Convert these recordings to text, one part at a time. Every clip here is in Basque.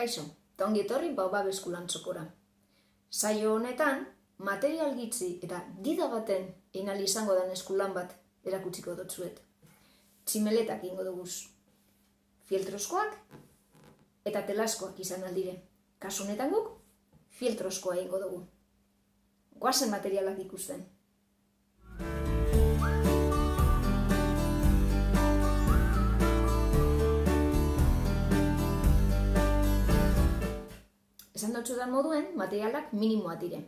Kaixo, eta ongi etorri Baobab Eskulan txokora. Saio honetan, material gitzi eta dida baten einal izango den eskulan bat erakutsiko dotzuet. Tximeletak ingo duguz. Fieltroskoak eta telaskoak izan aldire. Kasu honetan guk, fieltroskoa ingo dugu. Goazen materialak ikusten. Esan dutxudan moduen, materialak minimoa dire.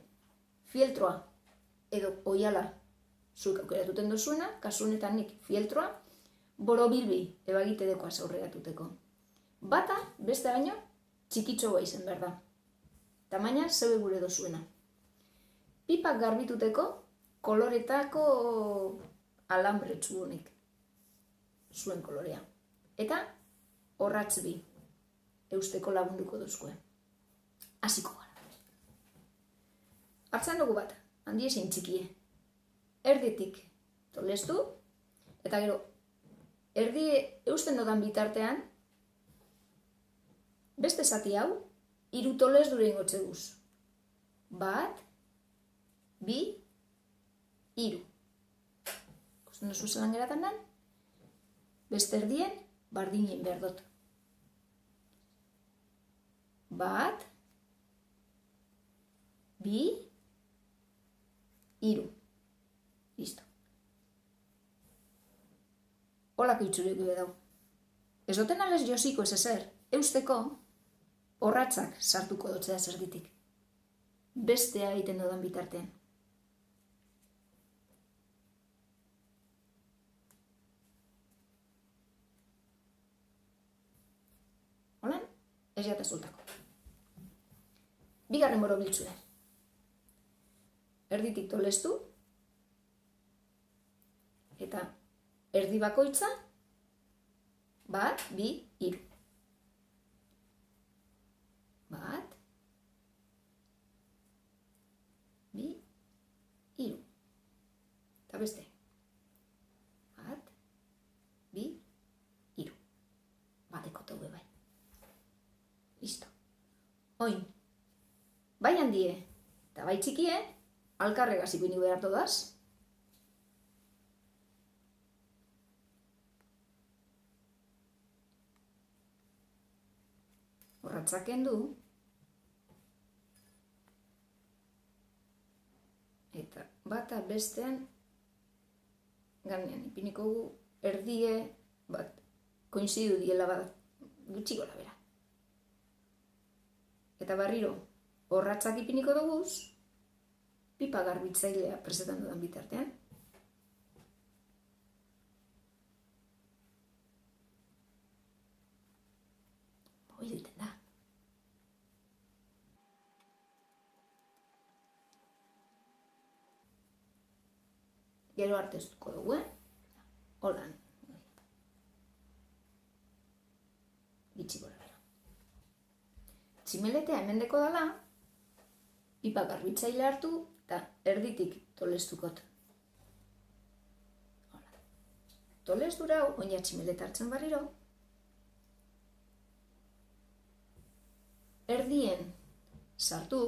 Fieltroa edo oiala zuek aukeratuten dozuena, kasu honetan nik fieltroa, borobilbi ebagite dekoaz aurreratuteko. Bata, beste baino, txikitxoa izen behar da. Tamaina zeue gure dozuena. Pipak garbituteko koloretako alambre txugunik. Zuen kolorea. Eta horratz bi. Eusteko lagunduko dozkue. Hasiko gara. Hartzen dugu bat, handi ezin txikie. Erditik tolestu, eta gero, erdi eusten dodan bitartean, beste zati hau, 3 toles dure ingotze guz. 1, 2, 3. Kosten duzu zelan geratan den, beste erdien, bardinen behar dut. 1, 2, 3. Listo. Holako itxurik gure dau. Ez duten alez josiko ez ezer, eusteko horratzak sartuko dotzea zergitik. Bestea egiten dodan bitartean. Holan, ez jata zultako. Bigarren borobiltzue. Erditik tolestu, eta erdi bakoitza, 1, 2, 3. 1, 2, 3. Eta beste. 1, 2, 3. Bateko taue bai. Listo. Oin, bai handie, eta bai txikie, alkarregaz ipini behar todaz. Horratzak kendu. Eta bata bestean ganean ipiniko gu erdie bat koinzidu diela bat gutxi gora bera. Eta barriro horratzak ipiniko duguz, pipa garbitzailea presetan dudan bitartean. Hoi duiten da. Gero artestuko dugu, Holan. Gitxi gora bera. Tximeletea hemendeko dala, pipa garbitzaile hartu, eta erditik tolestukot. Tolestura hau, oina tximeleta hartzen barriro. Erdien sartu,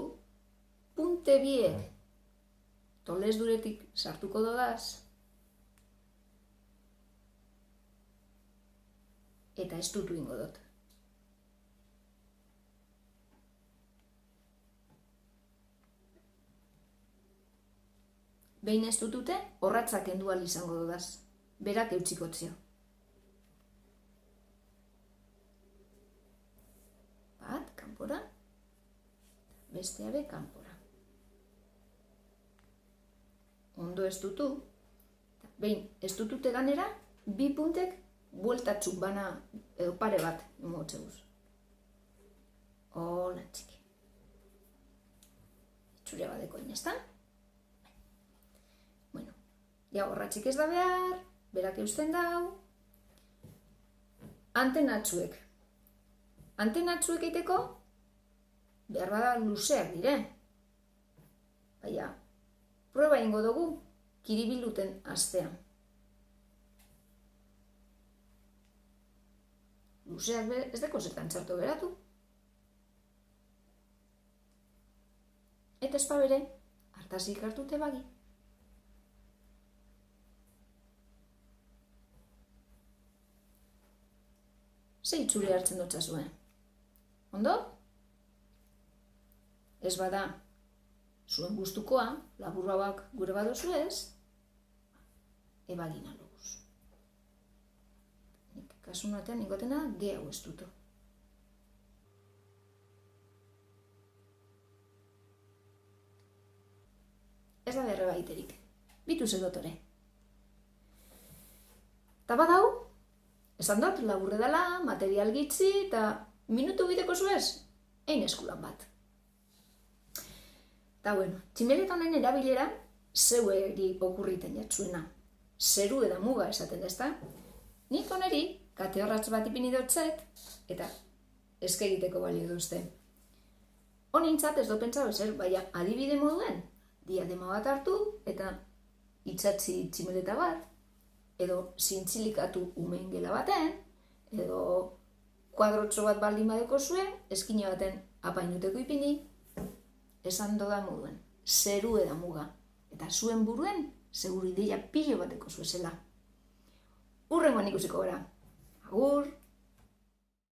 punte biek tolesduretik sartuko dodaz, eta estutu ingo dut. Behin ez dutute, horratzak kendu ahal izango dudaz. Berak eutxikotzio. Bat, kanpora. Bestea be, kanpora. Ondo ez dutu. Behin ez dutute ganera, 2 puntek bueltatzuk bana edo pare bat imotze guz. Hola txiki. Itxure badeko inestan. Ja, horratxik ez da behar, berak eusten dau. Antenatzuek. Antenatzuek eiteko, behar bada luzeak dire. Baina, prueba ingo dugu, kiribiluten astean. Luzeak ez deko zertan txarto beratu. eta espabere hartazik hartute bagi. Ze itzuli hartzen dutza zuen? Ondo? Ez bada, zuen gustukoa, labur hauak gure badozu ez, ebagina loguz. Nik kasu natean ingotena gehiago ez dutu. Ez da berre baiterik, bituz edotore. Ta badau, esan dut laburre dela, material gitzi eta minutu bideko zuez, ein eskulan bat. Ta bueno, tximeleta honen erabilera zeueri okurriten jatzuena. Zeru eda muga esaten ezta. Nik oneri kate horratz bat ipini dotzet eta eske egiteko balio duzte. Honintzat ez do pentsa bezer, baina adibide moduen, diadema bat hartu eta itsatzi tximeleta bat, edo zintzilikatu umeen gela baten, edo kuadrotxo bat baldin badeko zuen, eskina baten apainuteko ipini, esan doda moduen, zeru eda muga, eta zuen buruen, seguru ideia pilo bateko zuezela. Hurrengoan ikusiko gara. Agur!